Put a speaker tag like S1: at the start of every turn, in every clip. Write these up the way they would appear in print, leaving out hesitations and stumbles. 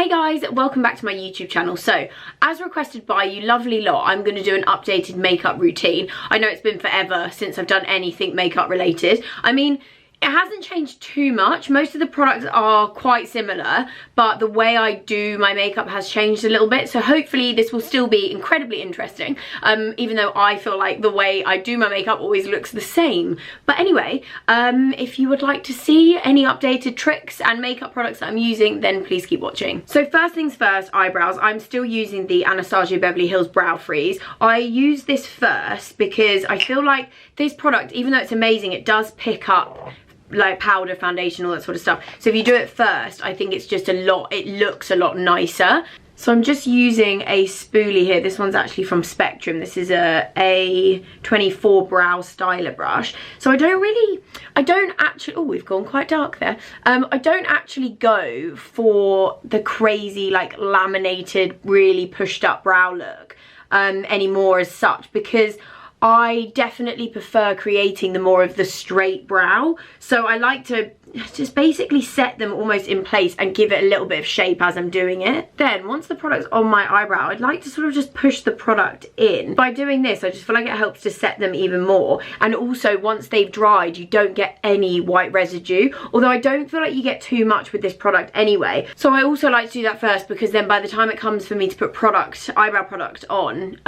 S1: Hey guys, welcome back to my YouTube channel. So, as requested by you lovely lot, I'm going to do an updated makeup routine. I know it's been forever since I've done anything makeup related. I mean, it hasn't changed too much. Most of the products are quite similar, but the way I do my makeup has changed a little bit. So hopefully this will still be incredibly interesting, even though I feel like the way I do my makeup always looks the same. But anyway, if you would like to see any updated tricks and makeup products that I'm using, then please keep watching. So first things first, eyebrows. I'm still using the Anastasia Beverly Hills Brow Freeze. I use this first because I feel like this product, even though it's amazing, it does pick up like powder, foundation, all that sort of stuff. So if you do it first, I think it's just a lot, it looks a lot nicer. So I'm just using a spoolie here. This one's actually from Spectrum. This is a 24 brow styler brush. So I don't actually, oh, we've gone quite dark there. I don't actually go for the crazy, like laminated, really pushed up brow look anymore as such, because I definitely prefer creating the more of the straight brow. So I like to just basically set them almost in place and give it a little bit of shape as I'm doing it. Then once the product's on my eyebrow, I'd like to sort of just push the product in. By doing this, I just feel like it helps to set them even more. And also once they've dried, you don't get any white residue. Although I don't feel like you get too much with this product anyway. So I also like to do that first, because then by the time it comes for me to put eyebrow product on,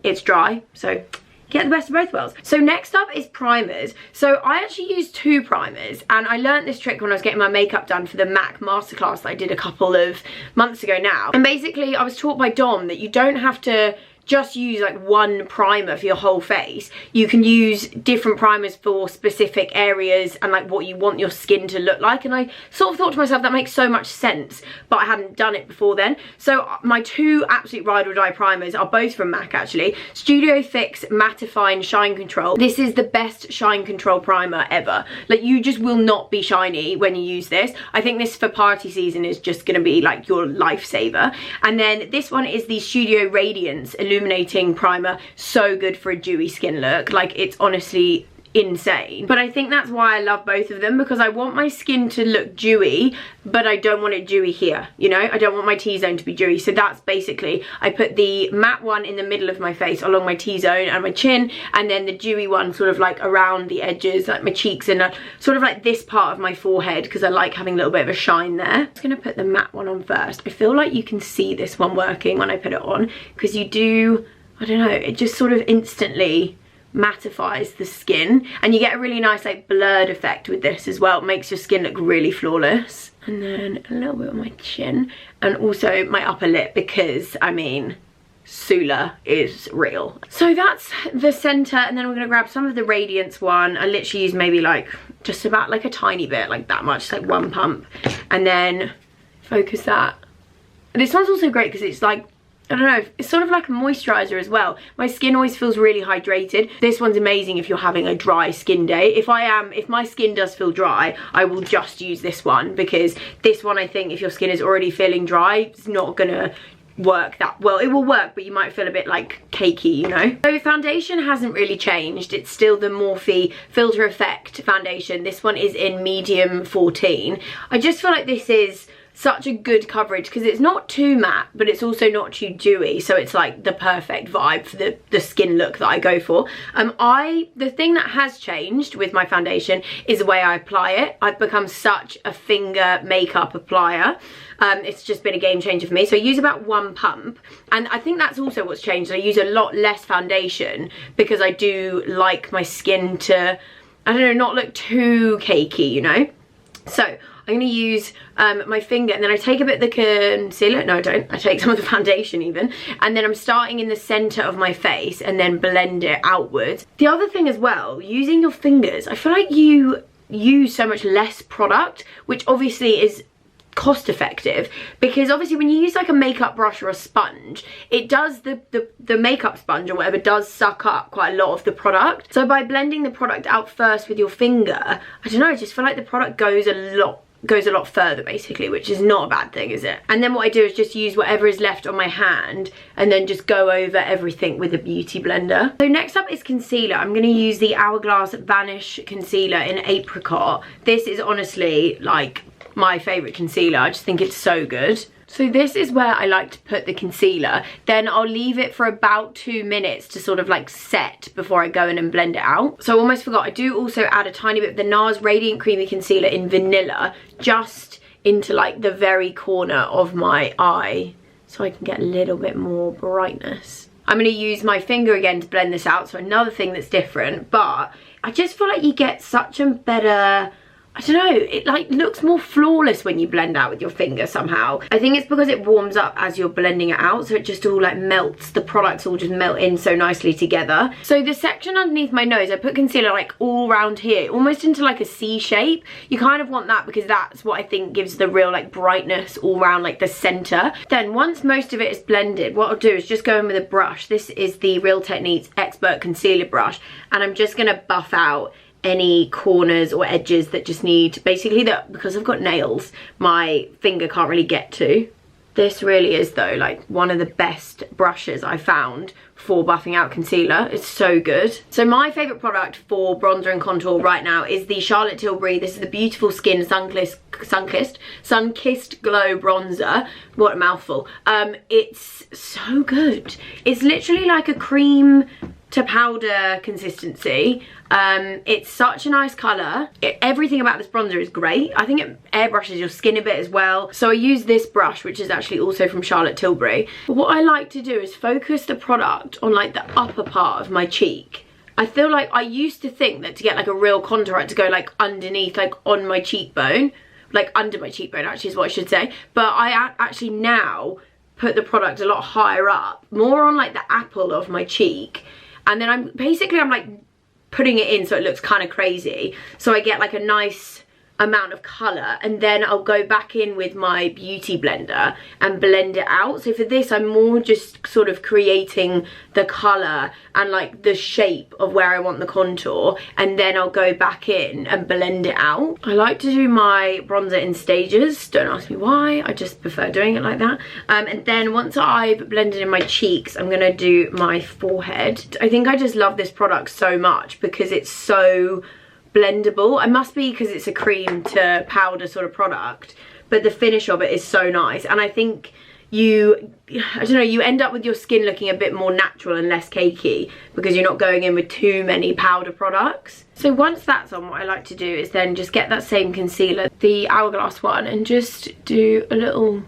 S1: it's dry. So get the best of both worlds. So next up is primers. So I actually use two primers, and I learned this trick when I was getting my makeup done for the MAC masterclass that I did a couple of months ago now. And basically I was taught by Dom that you don't have to just use like one primer for your whole face. You can use different primers for specific areas and like what you want your skin to look like. And I sort of thought to myself, that makes so much sense, but I hadn't done it before then. So my two absolute ride or die primers are both from MAC actually. Studio Fix Mattifying Shine Control. This is the best shine control primer ever. Like, you just will not be shiny when you use this. I think this for party season is just gonna be like your lifesaver. And then this one is the Studio Radiance Illuminating Primer. So good for a dewy skin look. Like, it's honestly insane. But I think that's why I love both of them, because I want my skin to look dewy, but I don't want it dewy here, you know? I don't want my T-zone to be dewy. So that's basically, I put the matte one in the middle of my face along my T-zone and my chin, and then the dewy one sort of like around the edges, like my cheeks and sort of like this part of my forehead, because I like having a little bit of a shine there. I'm just gonna put the matte one on first. I feel like you can see this one working when I put it on, because you do, I don't know, it just sort of instantly mattifies the skin, and you get a really nice like blurred effect with this as well. It makes your skin look really flawless. And then a little bit on my chin and also my upper lip, because I mean, Sula is real. So that's the center, and then we're gonna grab some of the Radiance one. I literally use maybe like just about like a tiny bit, like that much, like one pump, and then focus that. This one's also great because it's like, I don't know, it's sort of like a moisturizer as well. My skin always feels really hydrated. This one's amazing if you're having a dry skin day. If my skin does feel dry, I will just use this one, because this one, I think if your skin is already feeling dry, it's not gonna work that well. It will work, but you might feel a bit like cakey, you know? So foundation hasn't really changed. It's still the Morphe Filter Effect foundation. This one is in medium 14. I just feel like this is such a good coverage, because it's not too matte, but it's also not too dewy, so it's like the perfect vibe for the skin look that I go for. The thing that has changed with my foundation is the way I apply it. I've become such a finger makeup applier. It's just been a game changer for me. So I use about one pump, and I think that's also what's changed. I use a lot less foundation because I do like my skin to, I don't know, not look too cakey, you know? So I'm going to use my finger, and then I take a bit of the concealer. No, I don't. I take some of the foundation even. And then I'm starting in the center of my face and then blend it outwards. The other thing as well, using your fingers, I feel like you use so much less product, which obviously is cost effective, because obviously when you use like a makeup brush or a sponge, it does, the makeup sponge or whatever does suck up quite a lot of the product. So by blending the product out first with your finger, I don't know, I just feel like the product goes a lot further basically, which is not a bad thing, is it? And then what I do is just use whatever is left on my hand and then just go over everything with a beauty blender. So next up is concealer. I'm going to use the Hourglass Vanish Concealer in Apricot. This is honestly like my favorite concealer. I just think it's so good. So this is where I like to put the concealer. Then I'll leave it for about 2 minutes to sort of like set before I go in and blend it out. So I almost forgot, I do also add a tiny bit of the NARS Radiant Creamy Concealer in Vanilla, just into like the very corner of my eye, so I can get a little bit more brightness. I'm going to use my finger again to blend this out, so another thing that's different, but I just feel like you get such a better, I don't know, it like looks more flawless when you blend out with your finger somehow. I think it's because it warms up as you're blending it out, so it just all like melts, the products all just melt in so nicely together. So the section underneath my nose, I put concealer like all around here, almost into like a C shape. You kind of want that because that's what I think gives the real like brightness all around like the center. Then once most of it is blended, what I'll do is just go in with a brush. This is the Real Techniques Expert Concealer Brush, and I'm just gonna buff out any corners or edges that just need, basically, that because I've got nails my finger can't really get to. This really is though like one of the best brushes I found for buffing out concealer. It's so good. So my favorite product for bronzer and contour right now is the Charlotte Tilbury. This is the Beautiful Skin Sunkissed Glow Bronzer. What a mouthful. It's so good. It's literally like a cream to powder consistency. It's such a nice colour. Everything about this bronzer is great. I think it airbrushes your skin a bit as well. So I use this brush, which is actually also from Charlotte Tilbury. But what I like to do is focus the product on like the upper part of my cheek. I feel like I used to think that to get like a real contour I had to go like underneath, like on my cheekbone, like under my cheekbone actually is what I should say. But I actually now put the product a lot higher up, more on like the apple of my cheek. And then I'm like putting it in so it looks kind of crazy, so I get like a nice amount of colour, and then I'll go back in with my beauty blender and blend it out. So for this I'm more just sort of creating the colour and like the shape of where I want the contour, and then I'll go back in and blend it out. I like to do my bronzer in stages, don't ask me why, I just prefer doing it like that. And then once I've blended in my cheeks, I'm gonna do my forehead. I think I just love this product so much because it's so blendable. It must be because it's a cream to powder sort of product, but the finish of it is so nice, and I think I don't know, you end up with your skin looking a bit more natural and less cakey because you're not going in with too many powder products. So once that's on, what I like to do is then just get that same concealer, the Hourglass one, and just do a little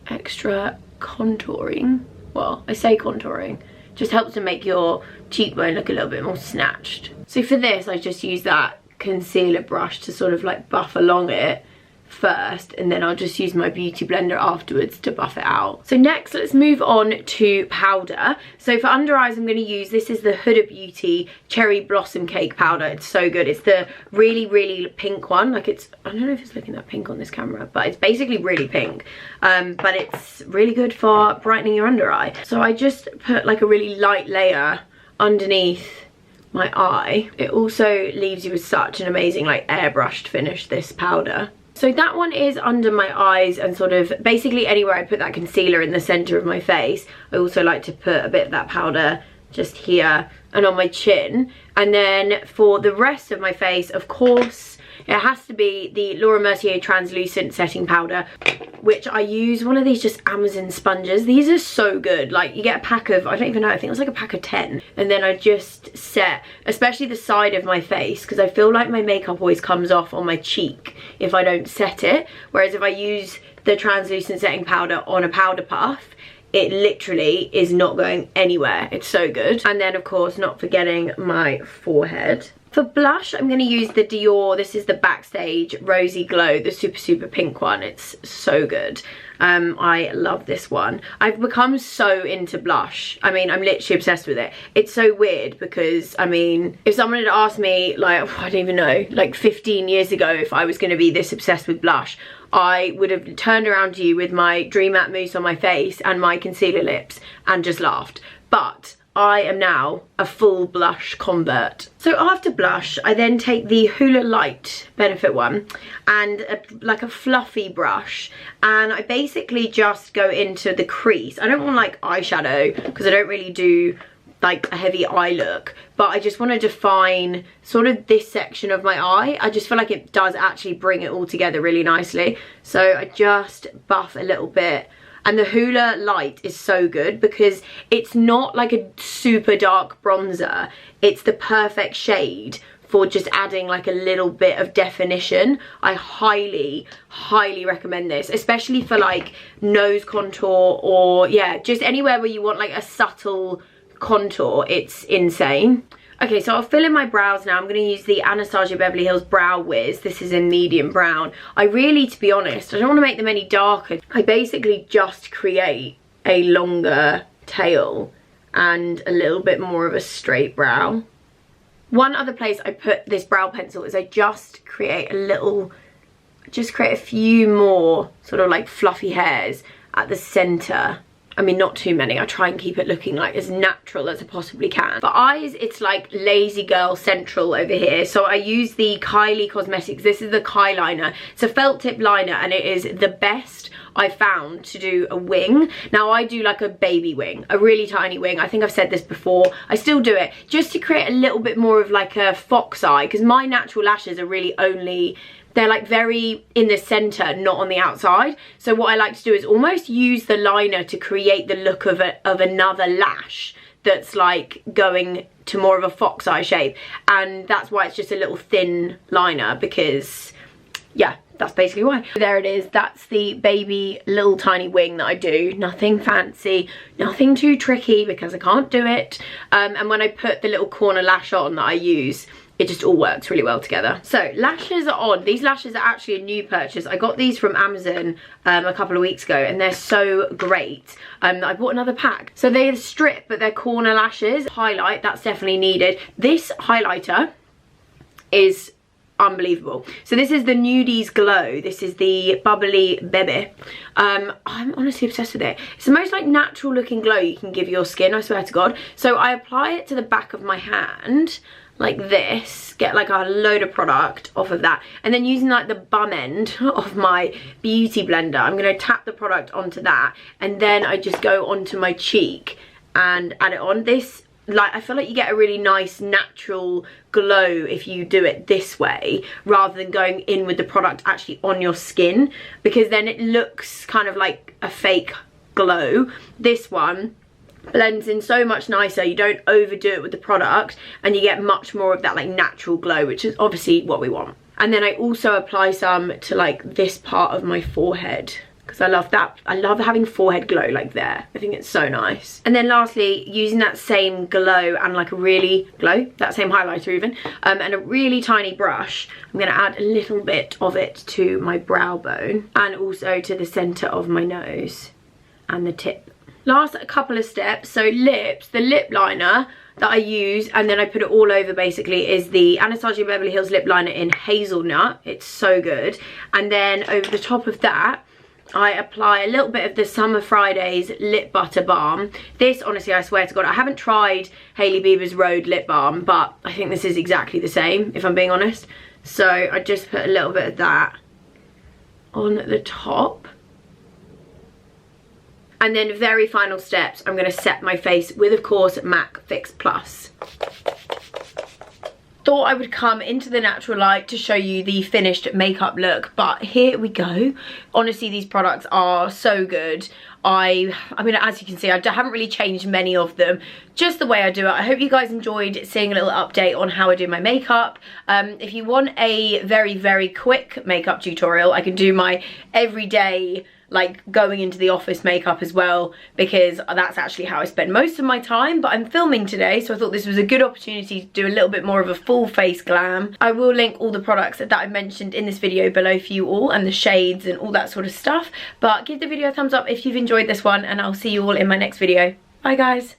S1: extra contouring. Well, I say contouring, just helps to make your cheekbone look a little bit more snatched. So for this I just use that concealer brush to sort of like buff along it first, and then I'll just use my beauty blender afterwards to buff it out. So next let's move on to powder. So for under eyes I'm going to use, this is the Huda Beauty Cherry Blossom Cake powder. It's so good. It's the really pink one. Like it's, I don't know if it's looking that pink on this camera, but it's basically really pink, but it's really good for brightening your under eye. So I just put like a really light layer underneath my eye. It also leaves you with such an amazing like airbrushed finish, this powder. So that one is under my eyes and sort of basically anywhere I put that concealer in the center of my face. I also like to put a bit of that powder just here and on my chin. And then for the rest of my face, of course, it has to be the Laura Mercier Translucent Setting Powder, which I use one of these just Amazon sponges. These are so good. Like you get a pack of, I don't even know, I think it was like a pack of 10. And then I just set, especially the side of my face, because I feel like my makeup always comes off on my cheek if I don't set it. Whereas if I use the translucent setting powder on a powder puff, it literally is not going anywhere. It's so good. And then of course, not forgetting my forehead. For blush, I'm going to use the Dior, this is the Backstage Rosy Glow, the super pink one. It's so good. I love this one. I've become so into blush. I mean, I'm literally obsessed with it. It's so weird because, I mean, if someone had asked me, like, I don't even know, like 15 years ago if I was going to be this obsessed with blush, I would have turned around to you with my Dream Matte Mousse on my face and my concealer lips and just laughed. But I am now a full blush convert. So after blush, I then take the Hoola Light Benefit one and like a fluffy brush, and I basically just go into the crease. I don't want like eyeshadow because I don't really do like a heavy eye look, but I just want to define sort of this section of my eye. I just feel like it does actually bring it all together really nicely. So I just buff a little bit. And the Hoola light is so good because it's not like a super dark bronzer. It's the perfect shade for just adding like a little bit of definition. I highly recommend this, especially for like nose contour, or yeah, just anywhere where you want like a subtle contour. It's insane. Okay, so I'll fill in my brows now. I'm going to use the Anastasia Beverly Hills Brow Wiz. This is in medium brown. I really, to be honest, I don't want to make them any darker. I basically just create a longer tail and a little bit more of a straight brow. One other place I put this brow pencil is I just create a few more sort of like fluffy hairs at the center. I mean, not too many. I try and keep it looking like as natural as I possibly can. For eyes, it's like lazy girl central over here. So I use the Kylie Cosmetics. This is the Kai liner. It's a felt tip liner and it is the best I found to do a wing. Now I do like a baby wing, a really tiny wing. I think I've said this before. I still do it just to create a little bit more of like a fox eye, because my natural lashes are really only, they're like very in the center, not on the outside. So what I like to do is almost use the liner to create the look of another lash that's like going to more of a fox eye shape. And that's why it's just a little thin liner, because yeah, that's basically why. There it is. That's the baby little tiny wing that I do. Nothing fancy, nothing too tricky because I can't do it. And when I put the little corner lash on that I use, it just all works really well together. So lashes are on. These lashes are actually a new purchase. I got these from Amazon a couple of weeks ago and they're so great. I bought another pack. So they're strip, but they're corner lashes. Highlight, that's definitely needed. This highlighter is unbelievable. So this is the Nudies Glow. This is the Bubbly Bebe. I'm honestly obsessed with it. It's the most like natural looking glow you can give your skin, I swear to God. So I apply it to the back of my hand like this, get like a load of product off of that, and then using like the bum end of my beauty blender, I'm gonna tap the product onto that, and then I just go onto my cheek and add it on. This, like, I feel like you get a really nice natural glow if you do it this way rather than going in with the product actually on your skin, because then it looks kind of like a fake glow. This one blends in so much nicer. You don't overdo it with the product and you get much more of that like natural glow, which is obviously what we want. And then I also apply some to like this part of my forehead, because I love that. I love having forehead glow like there. I think it's so nice. And then lastly, using that same glow and like a really that same highlighter even, and a really tiny brush, I'm gonna add a little bit of it to my brow bone and also to the center of my nose and the tip. Last couple of steps. So lips, the lip liner that I use and then I put it all over basically is the Anastasia Beverly Hills lip liner in Hazelnut. It's so good. And then over the top of that, I apply a little bit of the Summer Fridays Lip Butter Balm. This, honestly, I swear to God, I haven't tried Hailey Bieber's Rhode Lip Balm, but I think this is exactly the same, if I'm being honest. So I just put a little bit of that on the top. And then very final steps, I'm gonna set my face with, of course, MAC Fix Plus. Thought I would come into the natural light to show you the finished makeup look, but here we go. Honestly, these products are so good. I mean, as you can see, I haven't really changed many of them, just the way I do it. I hope you guys enjoyed seeing a little update on how I do my makeup. If you want a very quick makeup tutorial, I can do my everyday, like going into the office makeup as well, because that's actually how I spend most of my time. But I'm filming today, so I thought this was a good opportunity to do a little bit more of a full face glam. I will link all the products that I've mentioned in this video below for you all, and the shades and all that sort of stuff. But give the video a thumbs up if you've enjoyed this one, and I'll see you all in my next video. Bye guys.